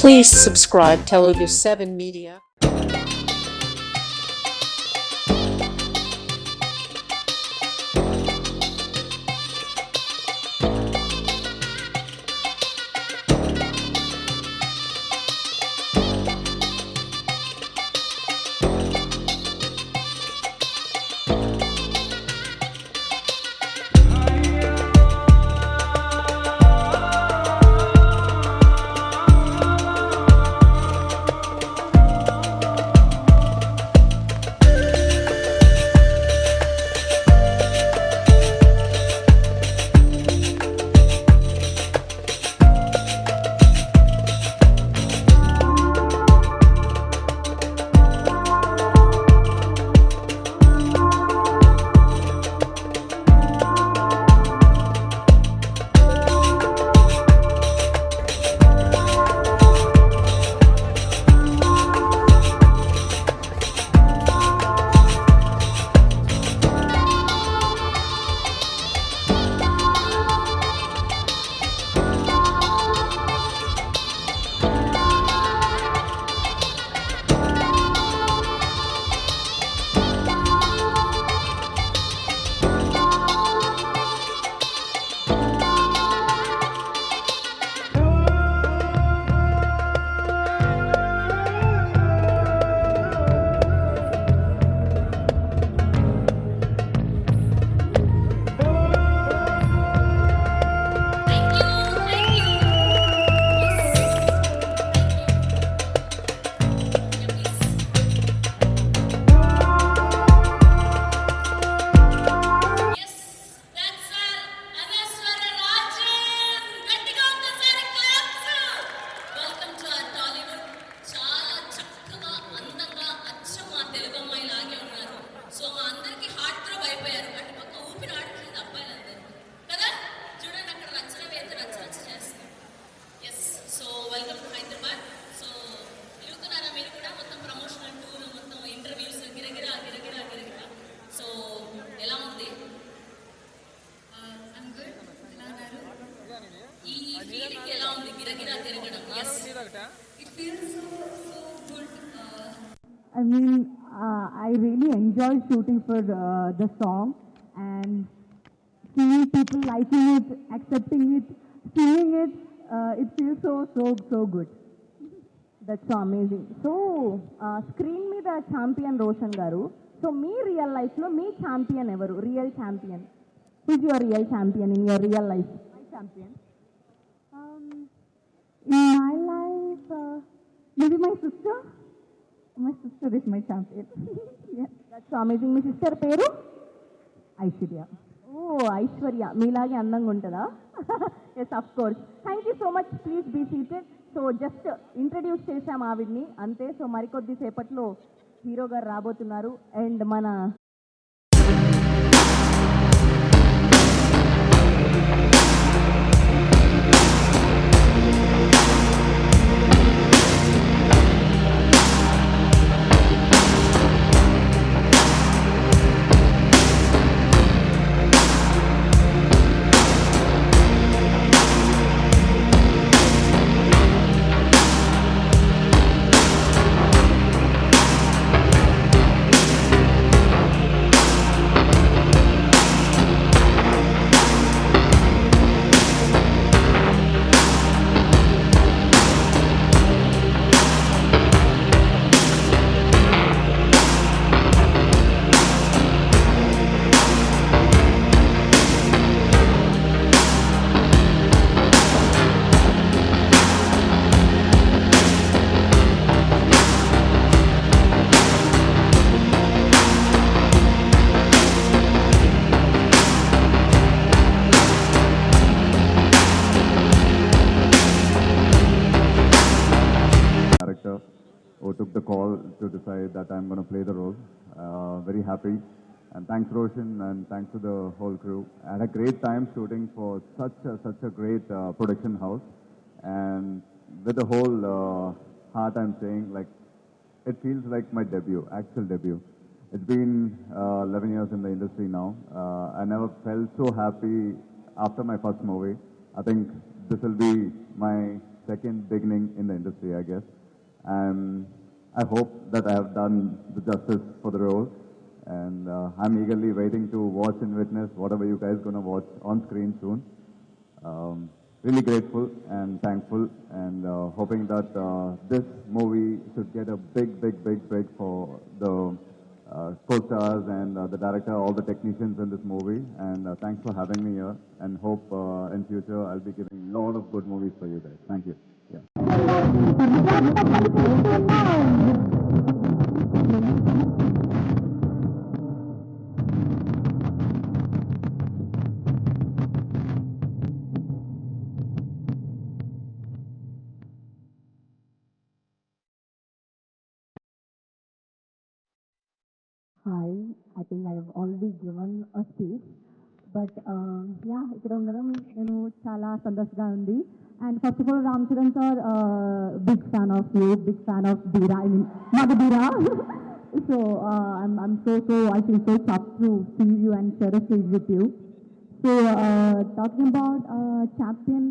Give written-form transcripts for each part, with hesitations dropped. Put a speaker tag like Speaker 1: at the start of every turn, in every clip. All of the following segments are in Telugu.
Speaker 1: Please subscribe Telugu 7 Media.
Speaker 2: It feels so good. I really enjoyed shooting for the song and seeing people liking it, accepting it, singing it. It feels so good. That's so amazing. So, screen me the champion Roshan Garu. So, me real life lo me champion evaru, real champion. Who's your real champion in your real life? My champion. In my life, maybe my sister. My sister is my champion. Yeah, that's so amazing. My sister పేరు ఐశ్వర్య. ఓ ఐశ్వర్య మీలాగే అందంగా ఉంటుందా? Yes of course. Thank you so much. Please be seated. So just introduce చేశాం ఆవిడ్ని అంతే. సో మరికొద్ది సేపట్లో హీరో గారు రాబోతున్నారు అండ్ మన
Speaker 3: who took the call to decide that I'm going to play the role. Very happy. And thanks Roshan and thanks to the whole crew. I had a great time shooting for such a great production house. And with the whole heart I'm saying, like, it feels like my debut, actual debut. It's been 11 years in the industry now. I never felt so happy after my first movie. I think this will be my second beginning in the industry, I guess. And I hope that I have done the justice for the role. And I'm eagerly waiting to watch and witness whatever you guys gonna watch on screen soon. Really grateful and thankful, and hoping that this movie should get a big break for the co-stars and the director, all the technicians in this movie. And thanks for having me here. And hope in future I'll be giving a lot of good movies for you guys. Thank you. Yeah.
Speaker 2: Hi, I think I have already given a speech, but yeah, ఇక్కడ ఉండడం నేను చాలా సంతోషంగా ఉంది. And first of all Ram Charan sir, big fan of you, big fan of Beera, I mean Magadheera. So I'm so I feel so tough to see you and share a stage with you. So talking about Champion,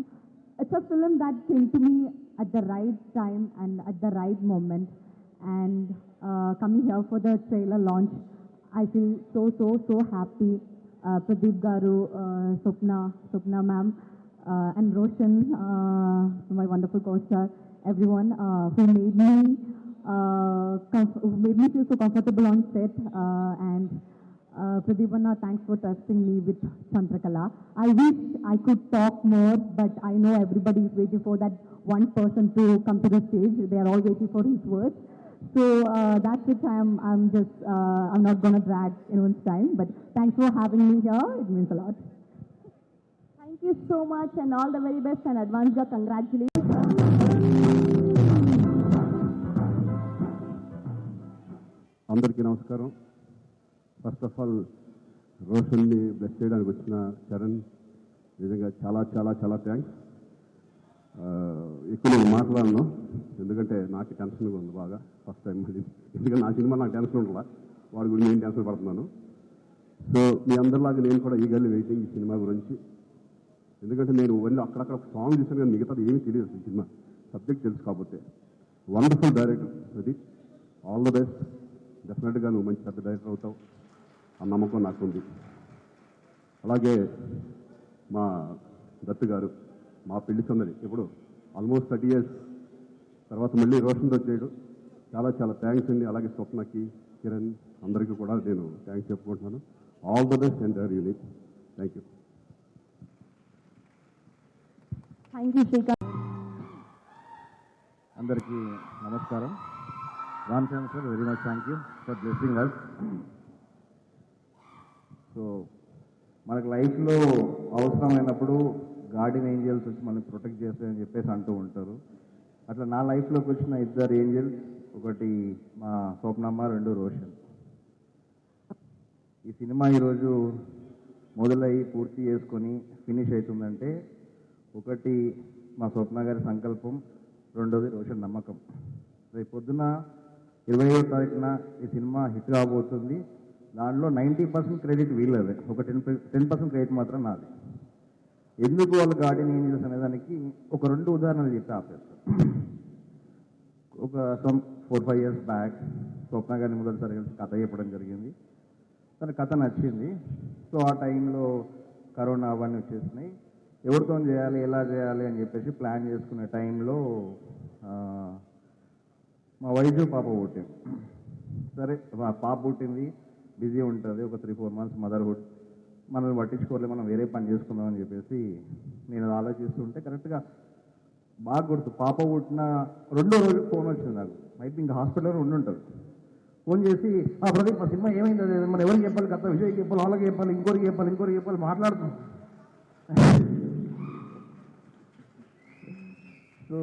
Speaker 2: it's a film that came to me at the right time and at the right moment. And coming here for the trailer launch, I feel so happy. Pradeep Garu, Swapna ma'am, and Roshan, my wonderful co-star, everyone who made me feel so comfortable on set. And Pradeep Anna, thanks for trusting me with Chandrakala. I wish I could talk more, but I know everybody is waiting for that one person to come to the stage. They are all waiting for his words. So that's it. I'm not going to drag anyone's time, but thanks for having me here. It means a lot. Thank you so much, and all the very best, and advance congratulations.
Speaker 4: అందరికీ నమస్కారం. ఫస్ట్ ఆఫ్ ఆల్ రోషన్ని బ్లెస్ చేయడానికి వచ్చిన చరణ్, నిజంగా చాలా చాలా చాలా థ్యాంక్స్. ఎక్కువ నేను మాట్లాడను, ఎందుకంటే నాకు టెన్షన్గా ఉంది బాగా. ఫస్ట్ టైం మళ్ళీ, ఎందుకంటే నా సినిమా నాకు టెన్షన్ ఉండాల, వాడి గురించి నేను టెన్షన్ పడుతున్నాను. సో మీ అందరిలాగా నేను కూడా ఈగర్లీ వెయిటింగ్ ఈ సినిమా గురించి. ఎందుకంటే నేను వెళ్ళి అక్కడక్కడ సాంగ్ చూసాను, కానీ మిగతాది ఏమీ తెలియదు ఈ సినిమా సబ్జెక్ట్ తెలుసు. కాబట్టి wonderful director Pradeep, all the best. డెఫినెట్గా నువ్వు మంచి పెద్ద డైరెక్టర్ అవుతావు ఆ నమ్మకం నాకుంది. అలాగే మా దత్తు గారు, మా పెళ్లి సందడి ఇప్పుడు ఆల్మోస్ట్ 30 years తర్వాత మళ్ళీ రోషన్తో చేయడం చాలా చాలా థ్యాంక్స్ అండి. అలాగే స్వప్నకి, కిరణ్, అందరికీ కూడా నేను థ్యాంక్స్ చెప్పుకుంటున్నాను. All the best entire unit. Thank you.
Speaker 2: Thank you, Shrikant.
Speaker 5: అందరికీ నమస్కారం. Ram Charan sir, very much thank you for blessing us. So మనకు లైఫ్లో అవసరమైనప్పుడు గార్డెన్ ఏంజల్స్ వచ్చి మనల్ని ప్రొటెక్ట్ చేస్తాయని చెప్పేసి అంటూ ఉంటారు. అట్లా నా లైఫ్లోకి వచ్చిన 2 ఏంజల్స్, ఒకటి మా స్వప్నమ్మ, 2 రోషన్. ఈ సినిమా ఈరోజు మొదలయ్యి పూర్తి చేసుకొని ఫినిష్ అవుతుందంటే ఒకటి మా స్వప్న గారి సంకల్పం, రెండోది రోషన్ నమ్మకం. రేపు పొద్దున 25వ తారీఖున ఈ సినిమా హిట్ కాబోతుంది. దాంట్లో 90% క్రెడిట్ వీళ్ళదే, ఒక 10% క్రెడిట్ మాత్రం నాది. ఎందుకు వాళ్ళు గార్డెన్ ఏంజల్స్ అనేదానికి ఒక 2 ఉదాహరణలు చెప్పి ఆపేస్తారు. ఒక 4-5 years బ్యాక్ స్వప్న గారిని మొదటిసారి కథ చెప్పడం జరిగింది. తన కథ నచ్చింది. సో ఆ టైంలో కరోనా అవన్నీ వచ్చేసినాయి. ఎవరితో చేయాలి, ఎలా చేయాలి అని చెప్పేసి ప్లాన్ చేసుకునే టైంలో మా వైద్యు పాప పుట్టింది. సరే, మా పాప పుట్టింది, బిజీ ఉంటుంది, ఒక 3-4 months మదర్హుడ్, మనల్ని పట్టించుకోలేదు, మనం వేరే పని చేసుకుందామని చెప్పేసి నేను ఆలోచిస్తుంటే కరెక్ట్గా బాగా గుర్తు, పాప పుట్టిన 2వ రోజు ఫోన్ వచ్చింది నాకు. అయితే ఇంకా హాస్పిటల్లో ఉండుంటారు. ఫోన్ చేసి, ప్రదీప్ మా సినిమా ఏమైంది, అదే మనం ఎవరికి చెప్పాలి, కథ విషయం చెప్పాలి, వాళ్ళకి చెప్పాలి, ఇంకోరికి చెప్పాలి మాట్లాడుతాం. సో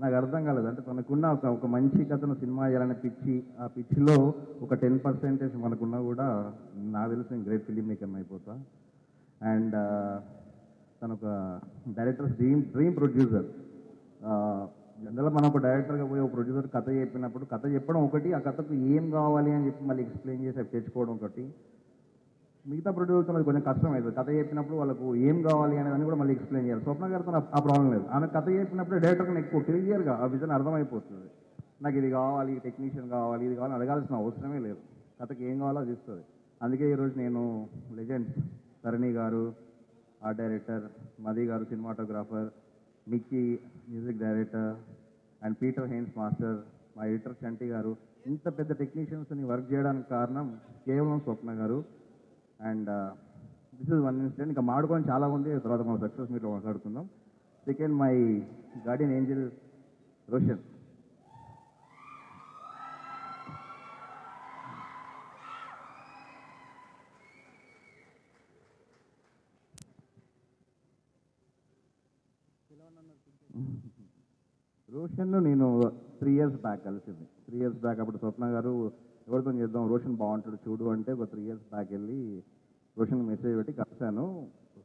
Speaker 5: నాకు అర్థం కాలేదు. అంటే తనకున్న ఒక మంచి కథను సినిమా చేయాలనే పిచ్చి, ఆ పిచ్చిలో ఒక 10% మనకున్నా కూడా నాకు తెలిసి నేను గ్రేట్ ఫిలిం మేకర్ అయిపోతా. అండ్ తను ఒక డైరెక్టర్ డ్రీమ్ ప్రొడ్యూసర్. జనరల్గా మనం ఒక డైరెక్టర్గా పోయి ఒక ప్రొడ్యూసర్ కథ చెప్పినప్పుడు కథ చెప్పడం ఒకటి, ఆ కథకు ఏం కావాలి అని చెప్పి మళ్ళీ ఎక్స్ప్లెయిన్ చేసి అవి తెచ్చుకోవడం ఒకటి. మిగతా ప్రొడ్యూసర్ అది కొంచెం కష్టం అవుతుంది. కథ చెప్పినప్పుడు వాళ్ళకు ఏం కావాలి అనేది కూడా మళ్ళీ ఎక్స్ప్లెయిన్ చేయాలి. స్వప్న గారితో ఆ ప్రాబ్లం లేదు. ఆమె కథ చెప్పినప్పుడు డైరెక్టర్కి ఎక్కువ క్లియర్గా ఆ విజన్ అర్థమైపోతుంది. నాకు ఇది కావాలి, టెక్నీషియన్ కావాలి, ఇది కావాలి అడగాల్సిన అవసరమే లేదు. కథకి ఏం కావాలో అది ఇస్తుంది. అందుకే ఈరోజు నేను లెజెండ్స్ తరణి గారు ఆర్ట్ డైరెక్టర్, మది గారు cinematographer, Mickey music director and Peter Heins master, మా ఎడిటర్ చంటి గారు, ఇంత పెద్ద టెక్నీషియన్స్ని వర్క్ చేయడానికి కారణం కేవలం స్వప్న గారు. And this is one incident. ఇంకా మాడుకొని చాలా ఉంది, తర్వాత మనం సక్సెస్ మీట్లో మాట్లాడుకుందాం. Second, my Guardian Angel Roshan. Roshan నేను 3 years బ్యాక్ కలిసింది. 3 years బ్యాక్ అప్పుడు స్వప్న గారు ఎవరితో చేద్దాం, రోషన్ బాగుంటాడు చూడు అంటే ఒక 3 years బ్యాక్ వెళ్ళి రోషన్ మెసేజ్ పెట్టి కలిశాను.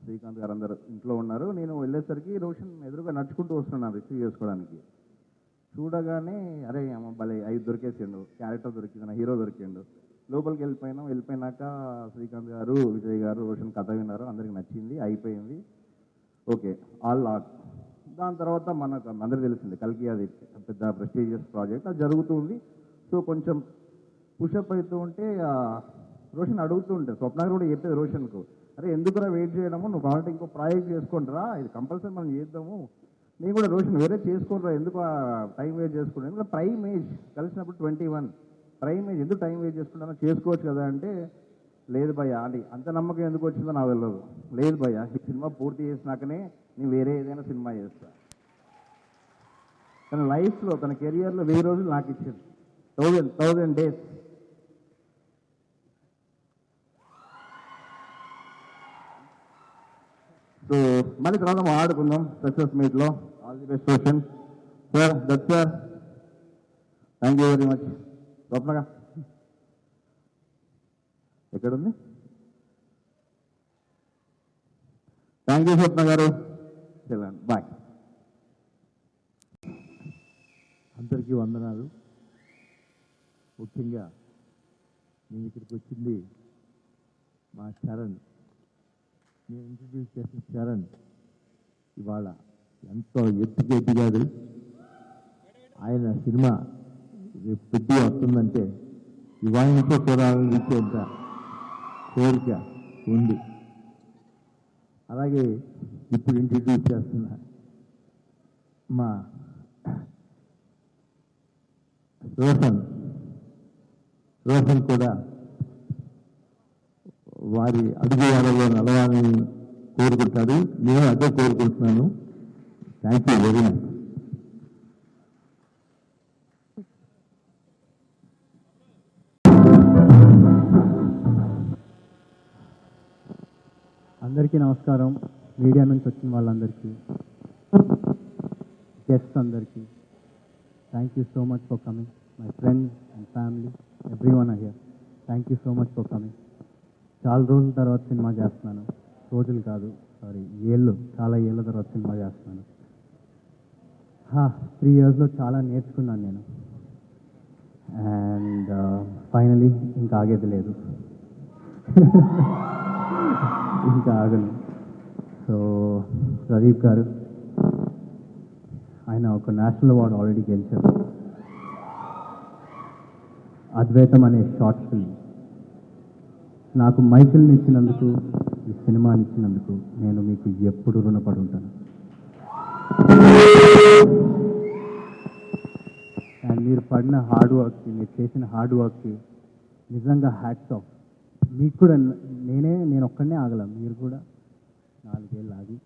Speaker 5: శ్రీకాంత్ గారు అందరు ఇంట్లో ఉన్నారు. నేను వెళ్ళేసరికి రోషన్ ఎదురుగా నడుచుకుంటూ వస్తున్నాను రిసీవ్ చేసుకోవడానికి. చూడగానే అరే అమ్మ భలే 5 దొరికేసిండు, క్యారెక్టర్ దొరికింది, హీరో దొరికిండు. లోపలికి వెళ్ళిపోయినాక శ్రీకాంత్ గారు, విజయ్ గారు రోషన్ కథ విన్నారు, అందరికి నచ్చింది, అయిపోయింది. Okay, all art. దాని తర్వాత మనకు అందరికీ తెలిసింది కల్కి అది పెద్ద ప్రెస్టీజియస్ ప్రాజెక్ట్, అది జరుగుతుంది. సో కొంచెం పుషప్ అవుతూ ఉంటే రోషన్ అడుగుతూ ఉంటే స్వప్న కూడా చెప్పేది రోషన్కు, అరే ఎందుకురా వెయిట్ చేయడము, నువ్వు కావాలంటే ఇంకో ప్రాజెక్ట్ చేసుకుంటారా, ఇది కంపల్సరీ మనం చేద్దాము. నేను కూడా రోషన్ వేరే చేసుకోరా, ఎందుకు టైం వేస్ట్ చేసుకుంటాను, ఎందుకంటే ప్రైమ్ ఏజ్ కలిసినప్పుడు 21, ప్రైమ్ ఏజ్ ఎందుకు టైం వేస్ట్ చేసుకుంటానో చేసుకోవచ్చు కదా అంటే, లేదు భయ్య అని అంత నమ్మకం ఎందుకు వచ్చిందో నాకు తెలియదు. లేదు భయ్య, ఈ సినిమా పూర్తి చేసినాకనే నేను వేరే ఏదైనా సినిమా చేస్తా. తన లైఫ్లో, తన కెరియర్లో 1000 రోజులు నాకు ఇచ్చింది, 1000 days. సో మళ్ళీ తర్వాత ఆడుకుందాం సక్సెస్ మీట్లో. All the best Roshan sir. That sir, thank you very much. స్వప్నగా ఎక్కడుంది? థ్యాంక్ యూ స్వప్న గారు. బాయ్.
Speaker 6: అందరికీ వందనాలు. ముఖ్యంగా నేను ఇక్కడికి వచ్చింది మా చరణ్, నేను ఇంట్రడ్యూస్ చేసిన చరణ్ ఇవాళ ఎంతో ఎత్తుకు ఎదిగాడు. ఆయన సినిమా రేపు పెట్టి వస్తుందంటే ఇవాళతో చూడాలనిపించేంత కోరిక ఉంది. అలాగే ఇప్పుడు ఇంట్రడ్యూస్ చేస్తున్న మా రోషన్ కూడా వారి అడుగువాడలో నడవాలని కోరుకుంటారు. నేను అదే కోరుకుంటున్నాను. Thank you very much.
Speaker 7: అందరికీ నమస్కారం. మీడియా నుంచి వచ్చిన వాళ్ళందరికీ, గెస్ట్ అందరికీ, thank you so much for coming. My friends and family, everyone are here, thank you so much for coming. చాలా రోజుల తర్వాత సినిమా చేస్తున్నాను. రోజులు కాదు, సారీ, చాలా ఏళ్ళ తర్వాత సినిమా చేస్తున్నాను. 3 yearsలో చాలా నేర్చుకున్నాను నేను. అండ్ ఫైనలీ ఇంకా ఆగేది లేదు, ఇంకా ఆగను. సో ప్రదీప్ గారు, ఆయన ఒక నేషనల్ అవార్డు ఆల్రెడీ గెలిచారు. అద్వైతం అనే షార్ట్ ఫిల్మ్ నాకు మైకిల్ని ఇచ్చినందుకు, ఈ సినిమాని ఇచ్చినందుకు నేను మీకు ఎప్పుడు రుణపడి ఉంటాను. అండ్ మీరు పడిన హార్డ్ వర్క్కి, మీరు చేసిన హార్డ్ వర్క్కి నిజంగా హ్యాట్స్ ఆఫ్. మీకు కూడా నేను ఒక్కడనే ఆగల, మీరు కూడా 4 ఏళ్ళు ఆగి,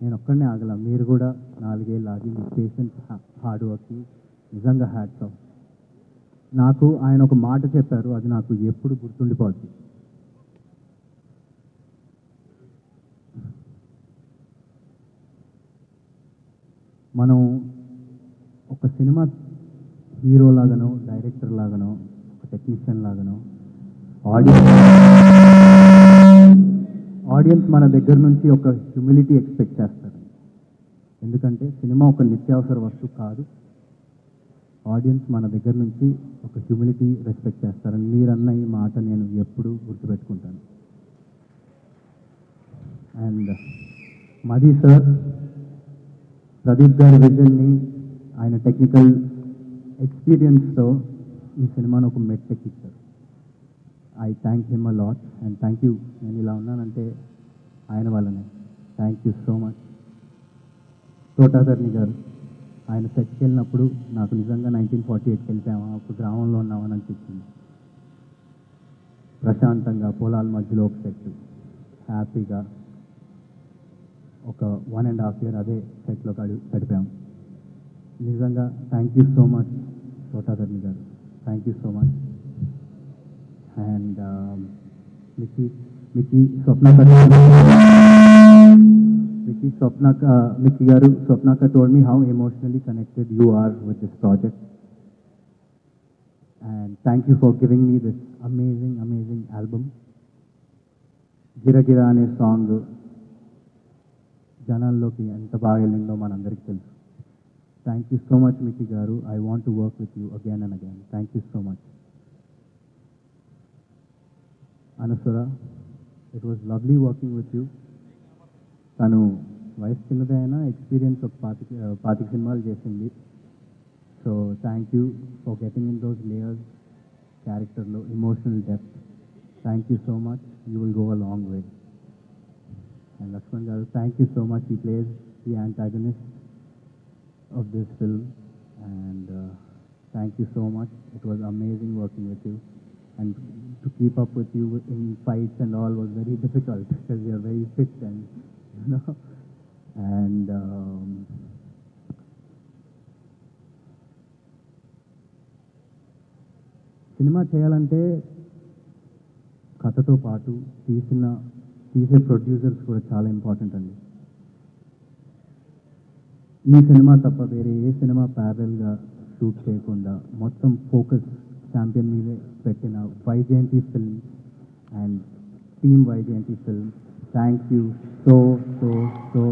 Speaker 7: నేను ఒక్కడనే ఆగల, మీరు కూడా 4 ఏళ్ళు ఆగి మీరు చేసిన హార్డ్ వర్క్కి నిజంగా హ్యాట్స్ ఆఫ్. నాకు ఆయన ఒక మాట చెప్పారు, అది నాకు ఎప్పుడు గుర్తుండిపోద్ది. మనం ఒక సినిమా హీరో లాగానో, డైరెక్టర్ లాగానో, ఒక టెక్నీషియన్ లాగానో ఆడియన్స్ మన దగ్గర నుంచి ఒక హ్యూమిలిటీ ఎక్స్పెక్ట్ చేస్తారు. ఎందుకంటే సినిమా ఒక నిత్యావసర వస్తువు కాదు. ఆడియన్స్ మన దగ్గర నుంచి ఒక హ్యూమిలిటీ రెస్పెక్ట్ చేస్తారని మీరన్న ఈ మాట నేను ఎప్పుడూ గుర్తుపెట్టుకుంటాను. అండ్ మది సార్ ప్రదీప్ గారి విజన్ని ఆయన టెక్నికల్ ఎక్స్పీరియన్స్తో ఈ సినిమాను ఒక మెట్టెక్కిచ్చారు. I thank him a lot and thank you. నేను ఇలా ఉన్నానంటే ఆయన వల్లనే. Thank you so much. Thotatharani గారు, ఆయన సెట్కి వెళ్ళినప్పుడు నాకు నిజంగా 1948కి వెళ్ళిపోయామా, ఒక గ్రామంలో ఉన్నామని అనిపించింది. ప్రశాంతంగా పొలాల మధ్యలో ఒక సెట్, హ్యాపీగా ఒక 1.5 year అదే సెట్లో గడిపాము. నిజంగా thank you so much Thotatharani గారు, thank you so much. And Mickey garu, Swapnaka told me how emotionally connected you are with this project. And thank you for giving me this amazing album. Gira Gira ane song janalloki enta baga vellindo manandariki telusu. Thank you so much Mickey garu. I want to work with you again and again. Thank you so much. Anusura, it was lovely working with you. తను వయసు చిన్నదే అయినా ఎక్స్పీరియన్స్ ఒక 25 సినిమాలు చేసింది. So thank you for getting in those layers, క్యారెక్టర్లో emotional depth. Thank you so much. You will go a long way. And Lakshman గారు, thank you so much. He plays the antagonist of this film. And thank you so much. It was amazing working with you. And to keep up with you in fights and all was very difficult because you are very fit and you know. And cinema చేయాలంటే కథతో పాటు తీసే ప్రొడ్యూసర్స్ కూడా చాలా ఇంపార్టెంట్ అండి. ఈ సినిమా తప్ప వేరే ఏ సినిమా ప్యారల్గా షూట్ చేయకుండా మొత్తం ఫోకస్ ఛాంపియన్ మీదే పెట్టిన Vyjayanthi film and team Vyjayanthi film, thank you so so so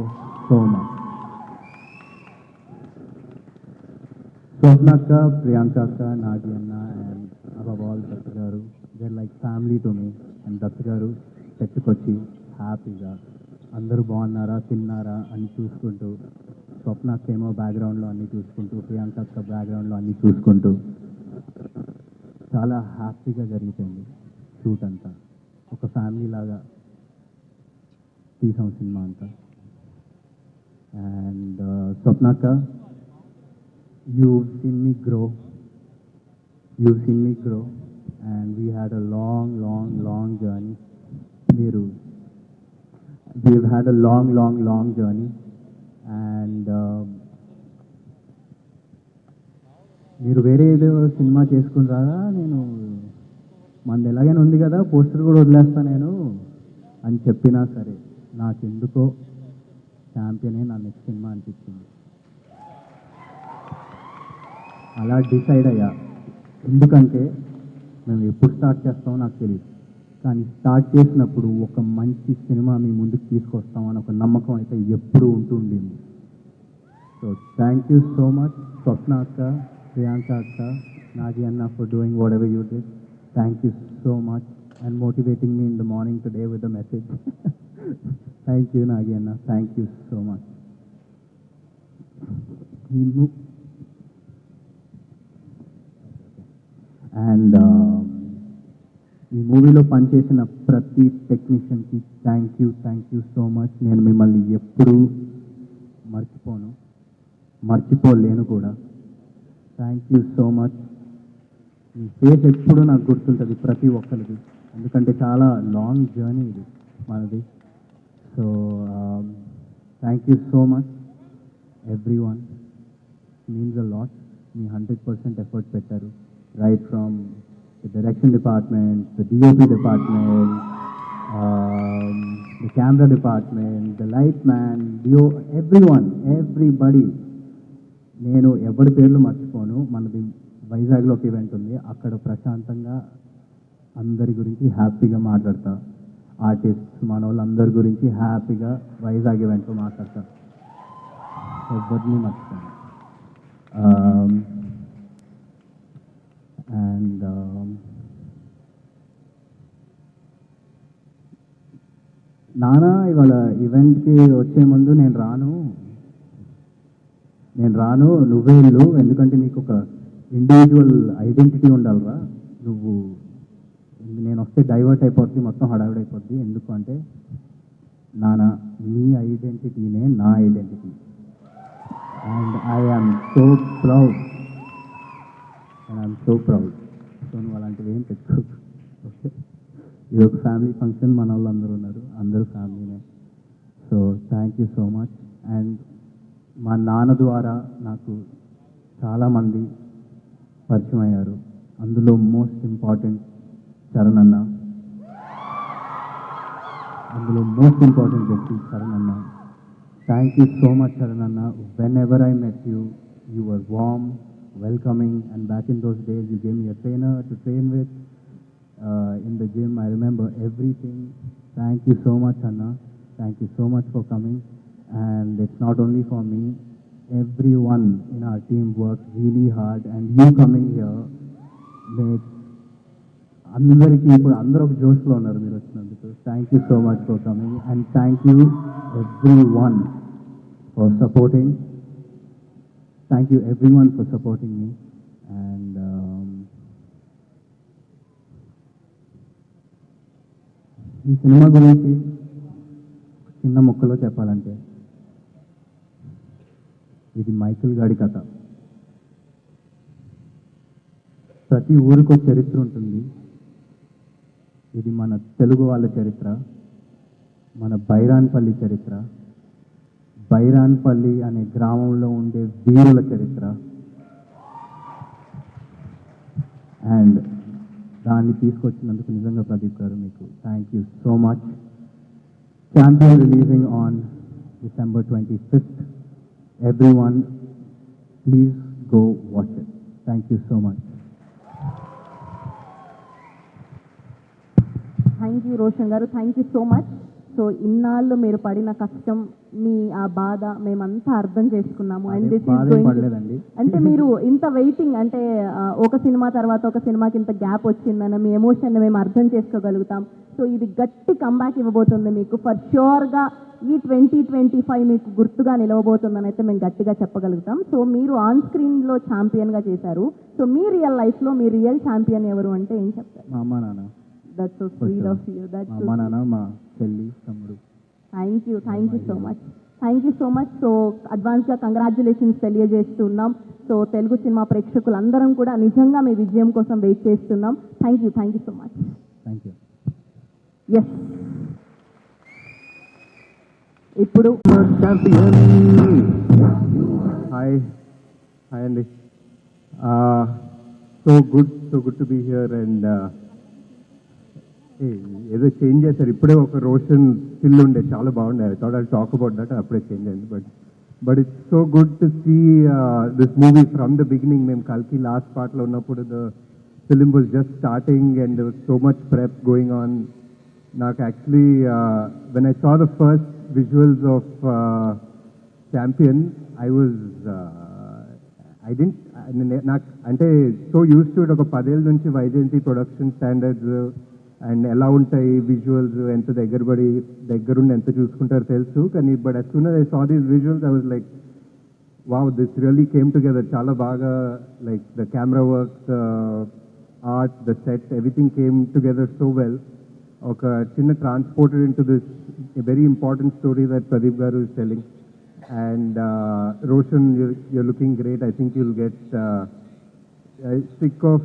Speaker 7: so much. స్వప్నక్క, ప్రియాంక అక్క, నాగి అన్న అండ్ అబవ్ ఆల్ దత్ గారు, they're like family to me. And Dutt గారు చర్చకొచ్చి హ్యాపీగా అందరూ బాగున్నారా, తిన్నారా అని చూసుకుంటూ, స్వప్నక్క ఏమో బ్యాక్గ్రౌండ్లో అన్నీ చూసుకుంటూ, ప్రియాంక అక్క బ్యాక్గ్రౌండ్లో అన్నీ చూసుకుంటూ చాలా హ్యాపీగా జరిగిపోయింది షూట్ అంతా. ఒక ఫ్యామిలీ లాగా తీసాం సినిమా అంతా. అండ్ స్వప్నక్క, you've seen me grow and we had a long journey. We've had a long journey and మీరు వేరే ఏదో సినిమా చేసుకుని రాగా, నేను మనది ఎలాగైనా ఉంది కదా, పోస్టర్ కూడా వదిలేస్తా నేను అని చెప్పినా సరే నాకెందుకో ఛాంపియనే నా నెక్స్ట్ సినిమా అనిపించింది. అలా డిసైడ్ అయ్యా. ఎందుకంటే మేము ఎప్పుడు స్టార్ట్ చేస్తామో నాకు తెలియదు, కానీ స్టార్ట్ చేసినప్పుడు ఒక మంచి సినిమా మీ ముందుకు తీసుకొస్తామని ఒక నమ్మకం అయితే ఎప్పుడూ ఉంటుండింది. So thank you so much Swapna అక్క, Priyanka Akka, Nagi Anna for doing whatever you did. Thank you so much and motivating me in the morning today with a message. Thank you Nagi Anna, thank you so much. And ఈ మూవీలో పనిచేసిన ప్రతి టెక్నీషియన్కి థ్యాంక్ యూ సో మచ్. నేను మిమ్మల్ని ఎప్పుడూ మర్చిపోలేను కూడా. Thank you so much. ఈ ఫేస్ ఎప్పుడు నాకు గుర్తుంటుంది ప్రతి ఒక్కరికి, ఎందుకంటే చాలా లాంగ్ జర్నీ ఇది మనది. So thank you so much everyone, means a lot. మీ 100% ఎఫర్ట్ పెట్టారు, right from the direction department, the DOP department, the camera department, the light man, everybody. నేను ఎవరి పేర్లు మర్చిపోను. మనది వైజాగ్లో ఒక ఈవెంట్ ఉంది, అక్కడ ప్రశాంతంగా అందరి గురించి హ్యాపీగా మాట్లాడతా. ఆర్టిస్ట్ మన వాళ్ళందరి గురించి హ్యాపీగా వైజాగ్ ఈవెంట్లో మాట్లాడతా. ఎవరిని మర్చిపోను. అండ్ నానా ఇవాళ ఈవెంట్కి వచ్చే ముందు నేను రాను నువ్వే వెళ్ళు, ఎందుకంటే నీకు ఒక ఇండివిజువల్ ఐడెంటిటీ ఉండాలిరా, నువ్వు నేను వస్తే డైవర్ట్ అయిపోద్ది, మొత్తం హడావిడి అయిపోద్ది, ఎందుకు అంటే నానా నీ ఐడెంటిటీనే నా identity and I'm so proud so నువ్వు అలాంటివి ఏం పెట్టుకోకు. ఓకే, ఇది ఒక ఫ్యామిలీ ఫంక్షన్, మన వాళ్ళు అందరూ ఉన్నారు, అందరూ ఫ్యామిలీనే. So thank you so much. And మా నాన్న ద్వారా నాకు చాలామంది పరిచయం అయ్యారు, అందులో మోస్ట్ ఇంపార్టెంట్ చరణ్ అన్న, వ్యక్తి చరణ్ అన్న. Thank you so much Charan అన్న. Whenever I met you, you were warm, welcoming, and back in those days you gave me a trainer to train with in the gym. I remember everything. Thank you so much Anna, thank you so much for coming. And it's not only for me, everyone in our team worked really hard, and you coming here made అందరికీ ఇప్పుడు అందరూ ఒక జోష్లో ఉన్నారు మీరు వచ్చినందుకు. Thank you so much for coming and thank you everyone for supporting. Thank you everyone for supporting me. And ఈ సినిమా గురించి చిన్న ముక్కలో చెప్పాలంటే ఇది మైకిల్ గాడి కథ. ప్రతి ఊరికి ఒక చరిత్ర ఉంటుంది. ఇది మన తెలుగు వాళ్ళ చరిత్ర, మన బైరాన్పల్లి చరిత్ర, బైరాన్పల్లి అనే గ్రామంలో ఉండే వీరుల చరిత్ర. అండ్ దాన్ని తీసుకొచ్చినందుకు నిజంగా ప్రదీప్ గారు మీకు thank you so much. Champion releasing on December 25th. Everyone, please go watch it. Thank you so much.
Speaker 2: Thank you Roshan garu, thank you so much. So ఇన్నాళ్ళు మీరు పడిన కష్టం, మీ ఆ బాధ మేమంతా అర్థం చేసుకున్నాము. అండ్ దిస్ ఈస్
Speaker 7: పడలేదండి,
Speaker 2: అంటే మీరు ఇంత వెయిటింగ్, అంటే ఒక సినిమా తర్వాత ఒక సినిమాకి ఇంత గ్యాప్ వచ్చిందన్న మీ ఎమోషన్ మేము అర్థం చేసుకోగలుగుతాం. సో ఇది గట్టి కంబ్యాక్ ఇవ్వబోతుంది మీకు, ఫర్ ష్యూర్గా ఈ 2025 మీకు గుర్తుగా నిలవబోతుందని అయితే మేము గట్టిగా చెప్పగలుగుతాం. సో మీరు ఆన్ స్క్రీన్లో ఛాంపియన్గా చేశారు. సో మీ రియల్ లైఫ్లో మీ రియల్ ఛాంపియన్ ఎవరు అంటే ఏం చెప్తారు?
Speaker 7: మా అమ్మ నాన్న.
Speaker 2: That's so sweet of you.
Speaker 7: మా అమ్మ నాన్న, మా చెల్లి, తమ్ముడు.
Speaker 2: Thank you so much, thank you so much. So అడ్వాన్స్గా కంగ్రాచులేషన్స్ తెలియజేస్తున్నాం. సో తెలుగు సినిమా ప్రేక్షకులందరం కూడా నిజంగా మీ విజయం కోసం వెయిట్ చేస్తున్నాం. Thank you so much.
Speaker 7: Thank you.
Speaker 2: Yes, ఇప్పుడు
Speaker 7: హాయ్ అండి. So good to be here. And ఏదో చేంజ్ చేశారు ఇప్పుడే, ఒక రోషన్ స్టిల్ ఉండే చాలా బాగుండే. I thought I talk about that, అప్పుడే చేంజ్ అయింది. But it's so good to see this movie from the beginning. మేము కల్కి లాస్ట్ పార్ట్లో ఉన్నప్పుడు the film was just starting and there was so much prep going on. నాకు actually when I saw the first visuals of champion, నాకు అంటే సో యూస్ టు ఇట్. ఒక 10 ఏళ్ళ నుంచి వైజయంతి ప్రొడక్షన్ స్టాండర్డ్స్ అండ్ ఎలా ఉంటాయి విజువల్స్, ఎంత దగ్గరుండి ఎంత చూసుకుంటారో తెలుసు. కానీ but as soon as I saw these visuals, I was like, wow, this really came together. చాలా బాగా, like the camera work, the art, the set, everything came together so well. ఒక చిన్న transported into this a very important story that Pradeep garu is telling. And Roshan, you're looking great. I think you'll get sick of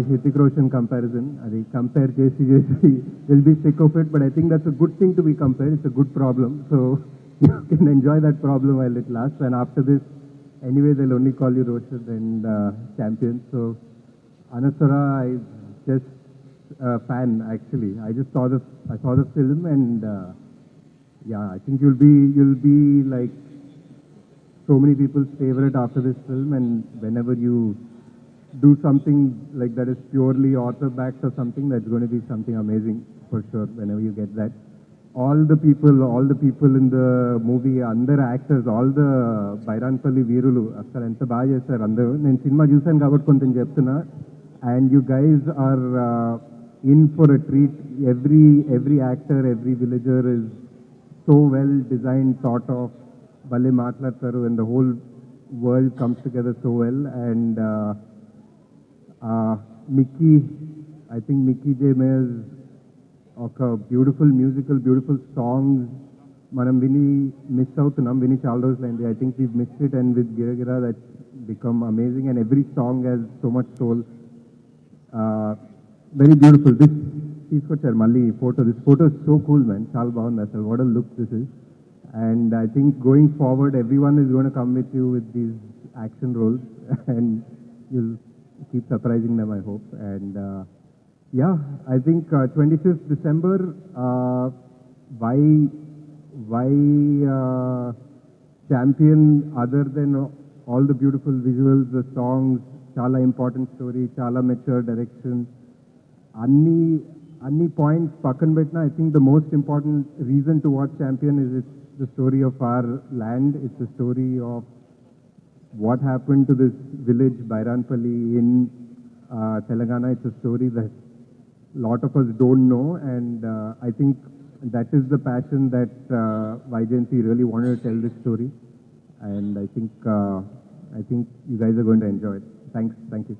Speaker 7: Hrithik Roshan comparison. Adi compare chesi you'll be sick of it, but I think that's a good thing to be compared. It's a good problem, so you can enjoy that problem while it lasts. And after this, anyway, they'll only call you Roshan and Champion. So Anasara, I just fan actually. I saw the film, and yeah, I think you'll be like so many people's favorite after this film. And whenever you do something like that is purely author backed or something, that's going to be something amazing for sure whenever you get that. All the people in the movie, అందరు యాక్టర్స్, ఆల్ ద బైరాన్పల్లి వీరులు అసలు ఎంత బాగా చేస్తారు అందరూ. నేను సినిమా చూసాను కాబట్టి కొంచెం చెప్తున్నా. and you guys are in for a treat. Every actor, every villager is so well designed, thought of. Bale Matladtaru, and the whole world comes together so well. And Mickey, I think Mickey J. Mayer's beautiful musical, beautiful songs. Manam Vini miss out Nam Vini Chaldos Lendi. I think we've missed it, and with Gira Gira that's become amazing, and every song has so much soul. Very beautiful. This Malli photo. This photo is so cool, man. Chal Bahan Asal. What a look this is. And I think going forward, everyone is going to come with you with these action roles, and you'll keep surprising them, I hope. And yeah, I think 25th December, why Champion, other than all the beautiful visuals, the songs, chala important story, chala mature direction, Anni points pakan betna, I think the most important reason to watch Champion is it's the story of our land. It's the story of what happened to this village, Bairanpalli, in Telangana. It's a story that a lot of us don't know, and I think that is the passion that Vyjayanti really wanted to tell this story, and I think you guys are going to enjoy it. Thank you.
Speaker 4: Thank you.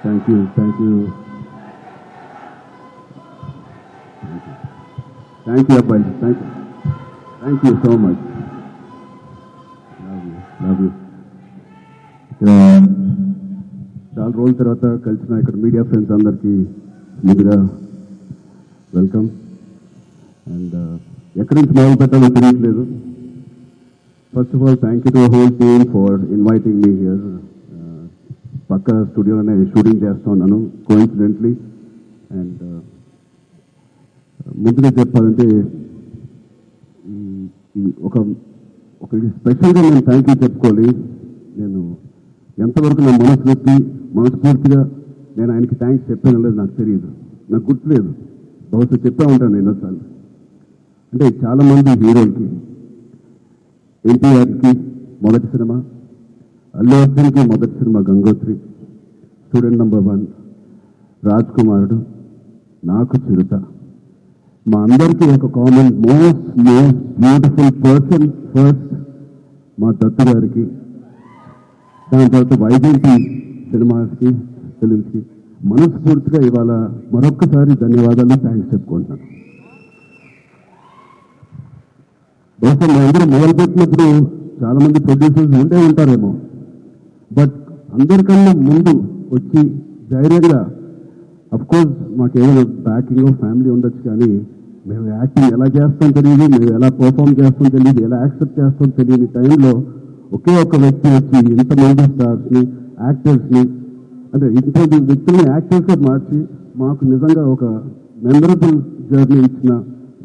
Speaker 4: Thank you. Thank you. Thank you, Abhay. Thank you. Thank you so much. Love you. చాలా రోజుల తర్వాత కలిసిన ఇక్కడ మీడియా ఫ్రెండ్స్ అందరికీ ముందుగా వెల్కమ్. అండ్ ఎక్కడి నుంచి మొదలు పెట్టాలో తెలియట్లేదు. First of all, thank you to the whole team for inviting me here. పక్క స్టూడియోలోనే షూటింగ్ చేస్తున్నాను కోఇన్సిడెంట్లీ. అండ్ ముందుగా చెప్పాలంటే ఒక స్పెషల్గా నేను థ్యాంక్ యూ చెప్పుకోవాలి. నేను ఎంతవరకు నా మనస్ఫూర్తిగా నేను ఆయనకి థ్యాంక్స్ చెప్పాను లేదు నాకు తెలియదు, నాకు గుర్తులేదు. బహుశా చెప్పే ఉంటాను ఎన్నోసార్లు. అంటే చాలామంది హీరోలకి, ఎన్టీఆర్కి మొదటి సినిమా, అల్లు అర్జున్కి మొదటి cinema Gangotri, student number 1, Raj కుమారుడు, నాకు చిరుత. మా అందరికీ ఒక common most beautiful person first మా దత్తు గారికి, దాని తర్వాత వైజయంతి సినిమాస్కి, ఫిలిమ్స్కి మనస్ఫూర్తిగా ఇవాళ మరొక్కసారి ధన్యవాదాలు, థ్యాంక్స్ చెప్పుకుంటున్నాను. బహుశా మేమందరూ మొదలుపెట్టినప్పుడు చాలామంది ప్రొడ్యూసర్స్ ఉంటే ఉంటారేమో, బట్ అందరికన్నా ముందు వచ్చి ధైర్యంగా, అఫ్కోర్స్ మాకు ఏమైనా బ్యాకింగ్ ఫ్యామిలీ ఉండొచ్చు, కానీ మేము యాక్టింగ్ ఎలా చేస్తాం తెలియదు, మేము ఎలా పర్ఫామ్ చేస్తాం తెలియదు, ఎలా యాక్సెప్ట్ చేస్తాం తెలియని టైంలో ఒకే ఒక్క వ్యక్తి వచ్చి ఇంతమంది స్టార్స్ని, యాక్టర్స్ని, అంటే ఇంతమంది వ్యక్తుల్ని యాక్టర్స్గా మార్చి మాకు నిజంగా ఒక మెమరబుల్ జర్నీ ఇచ్చిన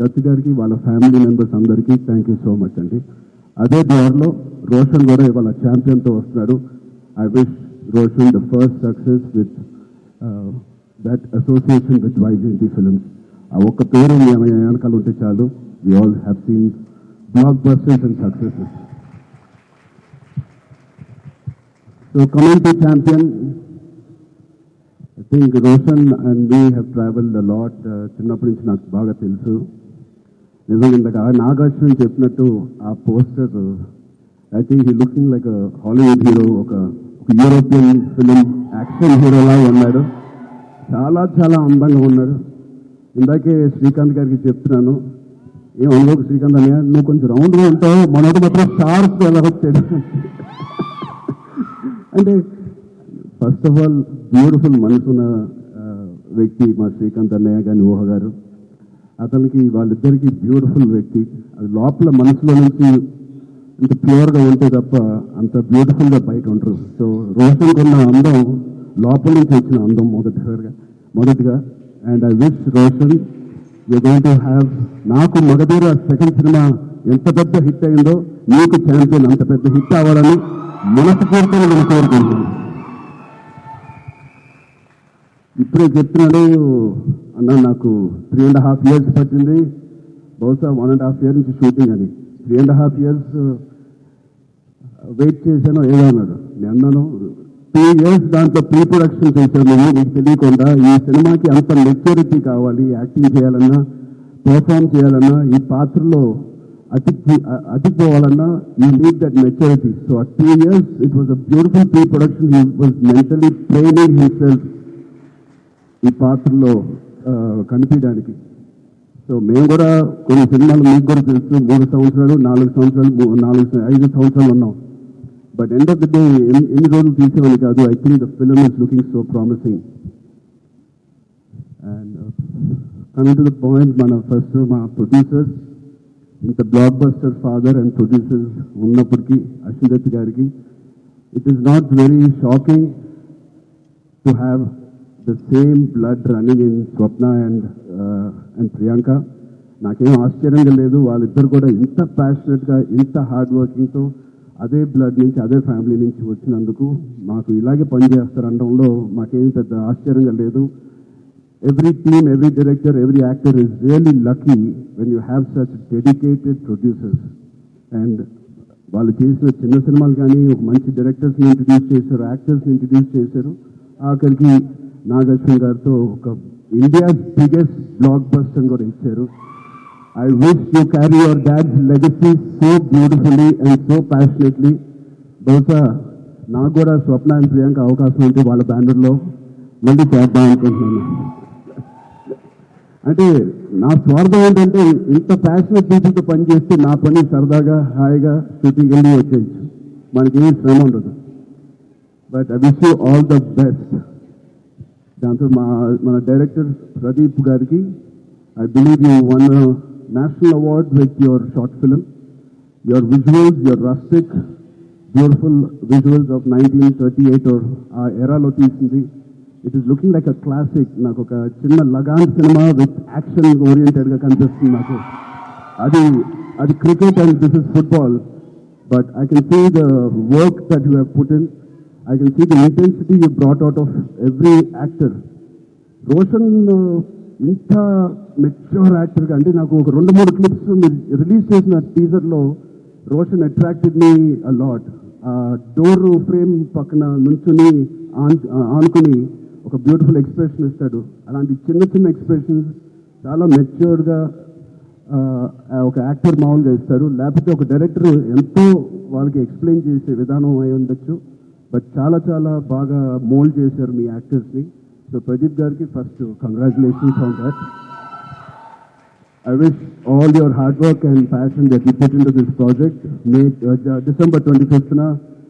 Speaker 4: దత్ గారికి వాళ్ళ ఫ్యామిలీ మెంబర్స్ అందరికీ థ్యాంక్ యూ సో మచ్ అండి. అదే దారిలో రోషన్ కూడా ఇవాళ ఛాంపియన్తో వస్తున్నాడు. I wish Roshan the first success with that association with Vyjayanthi films. ఆ ఒక్క పేరు మీ వెనకాల ఉంటే చాలు. We all have seen blockbusters and successes. So coming to Champion, I think Roshan and me have traveled a lot. చిన్నప్పటి నుంచి నాకు బాగా తెలుసు. నిజంగా ఇందాక నాగార్జున చెప్పినట్టు ఆ poster, I think he looking like Hollywood hero, ఒక యూరోపియన్ ఫిలిం యాక్షన్ హీరోలా ఉన్నాడు. చాలా చాలా అందంగా ఉన్నాడు. ఇందాకే శ్రీకాంత్ గారికి చెప్తున్నాను, ఏం అనుకోకు శ్రీకాంత్ అన్నయ్య, నువ్వు కొంచెం రౌండ్గా ఉంటావు, మనోడు మాత్రం షార్ప్ ఎలా వచ్చాడు అంటే ఫస్ట్ ఆఫ్ ఆల్ బ్యూటిఫుల్ మనసున్న వ్యక్తి మా శ్రీకాంత్ అన్నయ్య కానీ ఊహ గారు. అతనికి వాళ్ళిద్దరికీ బ్యూటిఫుల్ వ్యక్తి. అది లోపల మనసులో నుంచి ఇంత ప్యూర్గా ఉంటే తప్ప అంత బ్యూటిఫుల్గా బయట ఉంటారు. సో రోషన్కి ఉన్న అందం లోపల నుంచి వచ్చిన అందం మొదటిగా. And I wish Roshan you going to have, నాకు మగధీర సెకండ్ సినిమా ఎంత పెద్ద హిట్ అయిందో నీకు ఛాంపియన్ అంత పెద్ద హిట్ అవ్వాలని మనస్ఫూర్తిగా నేను కోరుకుంటున్నాను. ఇప్పుడే చెప్తున్నాడు అన్న, నాకు 3.5 years పట్టింది, బహుశా 1.5 year నుంచి షూటింగ్ అని. 3.5 years వెయిట్ చేశాను ఏదో అన్నాడు. నేను అన్నాను 2 years దాంట్లో ప్రీ ప్రొడక్షన్ చేశాను నువ్వు, నీకు తెలియకుండా. ఈ సినిమాకి అంత మెచ్యూరిటీ కావాలి, యాక్టింగ్ చేయాలన్నా, పర్ఫామ్ చేయాలన్నా, ఈ పాత్రలో అతికిపోవాలన్నా you need that maturity. So ఆ 2 years it was a beautiful pre production. He was mentally training himself ఈ పాత్రలో కనిపించడానికి. సో మేము కూడా కొన్ని సినిమాలు మీకు కూడా తెలుసు, 3 సంవత్సరాలు 4 సంవత్సరాలు 5 సంవత్సరాలు ఉన్నాం. But end of the day ఎన్ని రోజులు తీసేవని కాదు. I think the film is looking so promising. And coming to the point, మా ప్రొడ్యూసర్స్, ఇంత block buster father and producers ఉన్నప్పటికీ అశ్విన్ దత్ గారికి it is not very shocking to have the same blood running in Swapna and Priyanka. నాకేం ఆశ్చర్యంగా లేదు. వాళ్ళిద్దరు కూడా ఇంత ప్యాషనెట్గా, ఇంత హార్డ్ వర్కింగ్తో అదే బ్లడ్ నుంచి, అదే ఫ్యామిలీ నుంచి వచ్చినందుకు మాకు ఇలాగే పనిచేస్తారనడంలో మాకేం పెద్ద ఆశ్చర్యంగా లేదు. Every team, every director, every actor is really lucky when you have such dedicated producers. And వాళ్ళు చేసిన చిన్న సినిమాలు కానీ ఒక మంచి డైరెక్టర్స్ని ఇంట్రడ్యూస్ చేశారు, యాక్టర్స్ని ఇంట్రడ్యూస్ చేశారు. ఆఖరికి నాగార్జున గారితో ఒక ఇండియాస్ బిగ్గెస్ట్ బ్లాక్ బస్టర్ కూడా ఇచ్చారు. I wish you carry your dad's legacy so beautifully and so passionately. బహుశా నాకు కూడా స్వప్న అండ్ ప్రియాంక అవకాశం ఉంటే వాళ్ళ బ్యానర్లో మళ్ళీ చేద్దాం అనుకుంటున్నాను. అంటే నా స్వార్థం ఏంటంటే ఇంత ప్యాషనెట్ పీపుల్తో పనిచేస్తే నా పని సరదాగా హాయిగా షూటింగ్ వెళ్ళి వచ్చేయచ్చు, మనకేం శ్రమ ఉండదు. But I wish you all the best. దాంతో మన డైరెక్టర్ ప్రదీప్ గారికి, I believe you won national award with your short film. Your visuals, your rustic beautiful visuals of 1938 ఆ ఎరాలో తీసింది. It is looking like a classic. నాకు ఒక చిన్న లగాన్ సినిమా విత్ యాక్షన్ ఓరియంటెడ్గా కనిపిస్తుంది నాకు. అది cricket and this is football. But I can see the work that you have put in. I can see the intensity you brought out of every actor. Roshan ఇంత మెచ్యూర్ యాక్టర్గా, అంటే నాకు ఒక 2-3 క్లిప్స్ మీరు రిలీజ్ చేసిన టీజర్లో Roshan attracted me a lot. Door frame పక్కన నుంచుని ఆనుకుని ఒక బ్యూటిఫుల్ ఎక్స్ప్రెషన్ ఇస్తాడు. అలాంటి చిన్న చిన్న ఎక్స్ప్రెషన్స్ చాలా మెచ్యూర్డ్గా ఒక యాక్టర్ మామూలుగా ఇస్తారు. లేకపోతే ఒక డైరెక్టర్ ఎంతో వాళ్ళకి ఎక్స్ప్లెయిన్ చేసే విధానం అయి ఉండొచ్చు. బట్ చాలా చాలా బాగా మోల్డ్ చేశారు మీ యాక్టర్స్ని. సో ప్రదీప్ గారికి first congratulations on that. I wish all your hard work and passion that you put into this project, December 25th,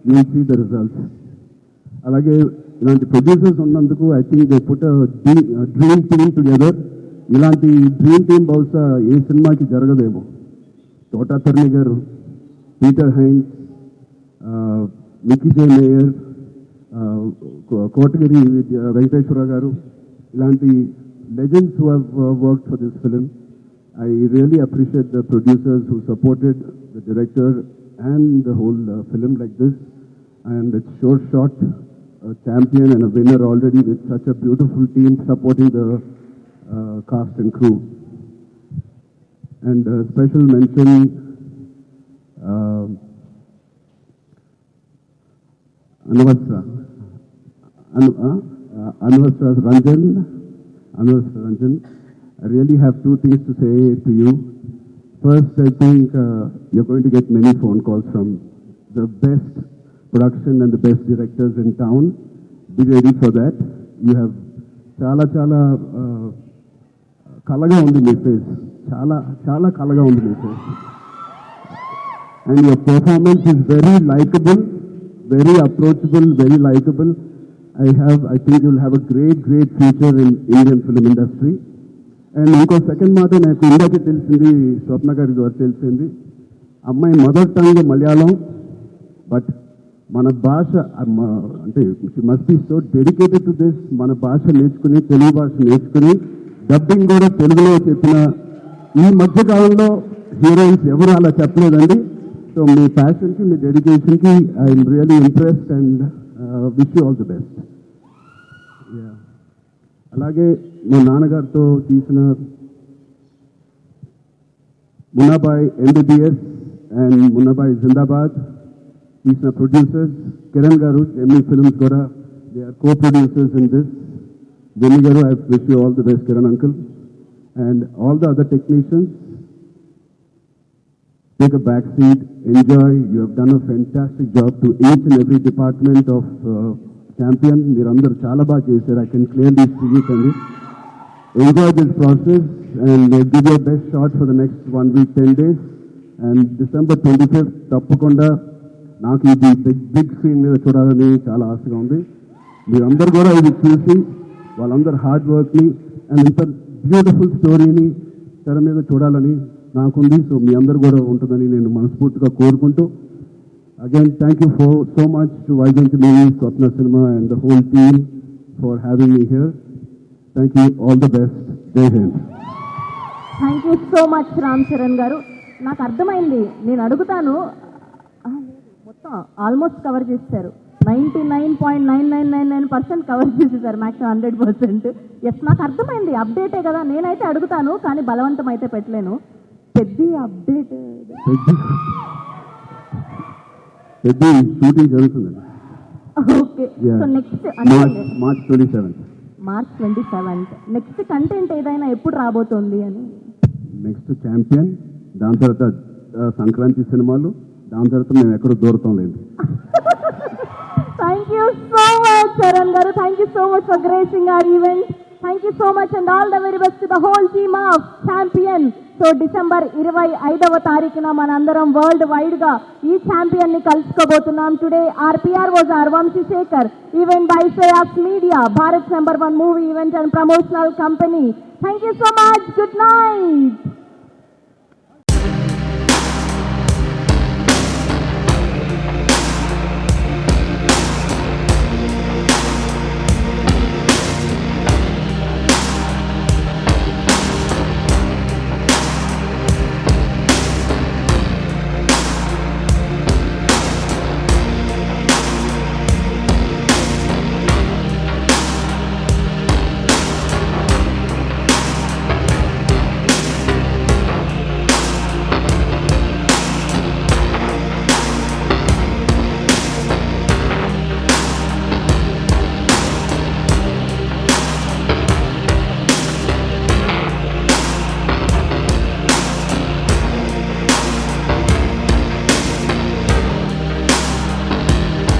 Speaker 4: you will see the results. అలాగే ఇలాంటి ప్రొడ్యూసర్స్ ఉన్నందుకు I think they put dream team together. ఇలాంటి డ్రీమ్ టీమ్ బహుశా ఏ సినిమాకి జరగదేమో. తోటా తర్ని గారు, పీటర్ హైన్స్, మిక్కీ జే మేయర్, కోటగిరి వెంకటేశ్వర గారు, ఇలాంటి legends who have worked for this film. I really appreciate the producers who supported the director and the whole film like this. And it's sure shot, a champion and a winner already with such a beautiful team supporting the cast and crew. And special mention, Anvasra Ranjan. I really have two things to say to you. First, I think you're going to get many phone calls from the best production and the best directors in town. Be ready for that. You have chala kalaga undi mee face. Chala kalaga undi mee face. And your performance is very likable, very approachable, very likable. I think you'll have a great future in Indian film industry. And ఇంకో సెకండ్ మాట నాకు ఇందాక తెలిసింది, స్వప్న గారి ద్వారా తెలిసింది, అమ్మాయి మదర్ టంగ్ మలయాళం, బట్ మన భాష అంటే she must be so dedicated to this. మన భాష నేర్చుకుని, తెలుగు భాష నేర్చుకుని డబ్బింగ్ కూడా తెలుగులో చెప్పిన ఈ మధ్య కాలంలో హీరోయిన్స్ ఎవరు అలా చెప్పలేదండి. సో మీ ప్యాషన్కి, మీ డెడికేషన్కి I'm really impressed and wish you all the best. అలాగే మా నాన్నగారితో తీసిన మున్నాబాయ్ ఎంబీబీఎస్ అండ్ మున్నాబాయ్ జిందాబాద్ తీసిన producers Kiran garu, ME films కూడా they are co producers in this. Jenny garu, I wish you all the best Kiran uncle. And all the other technicians, take a back seat, enjoy. You have done a fantastic job to each and every department of Champion. Meerandaru chaala baga chesaru. I can clearly see it. And enjoy this process and give your best shot for the next 1 week, 10 days. And December 25th, తప్పకుండా నాకు ఇది బిగ్ స్క్రీన్ మీద చూడాలని చాలా ఆశగా ఉంది. మీరందరూ కూడా ఇది చూసి వాళ్ళందరూ హార్డ్ వర్క్ని అండ్ ఇంత బ్యూటిఫుల్ స్టోరీని తెర మీద చూడాలని నాకుంది. సో మీ అందరూ కూడా ఉంటుందని నేను మనస్ఫూర్తిగా కోరుకుంటూ, again thank you so much to Vyjayanthi Movies, Swapna Cinema and the whole team for having me here. Thank you, all the best. Jai Hind.
Speaker 2: Thank you so much Ram Charan garu. నాకు అర్థమైంది, నేను అడుగుతాను, మొత్తం ఆల్మోస్ట్ కవర్ చేశారు. 99.9999% కవర్ చేసేసారు, మ్యాక్సిమం 100%. ఎస్, నాకు అర్థమైంది, అప్డేటే కదా. నేనైతే అడుగుతాను కానీ బలవంతం అయితే పెట్టలేను. పెద్ద అప్డేట్,
Speaker 4: పెద్ద షూటింగ్ జరుగుతుందండి.
Speaker 2: Okay. So next
Speaker 4: March 27th.
Speaker 2: March 27th next content ఏదైనా ఎప్పుడు రాబోతోంది అని?
Speaker 4: నెక్స్ట్ ఛాంపియన్, దాని తర్వాత సంక్రాంతి సినిమాలు, దాని తర్వాత మేము ఎక్కడో దూరతం లేదు.
Speaker 2: Thank you so much, Charan Garu. Thank you so much for gracing our event. Thank you so much and all the very best to the whole team of Champion. So December 25వ తారీఖున మనందరం వరల్డ్ వైడ్ గా ఈ ఛాంపియన్ ని కలుసుకోబోతున్నాం. Today our PR was our Vamsi Shekhar, event by Shreyas Media, Bharat's #1 movie event and promotional company. Thank you so much. Good night.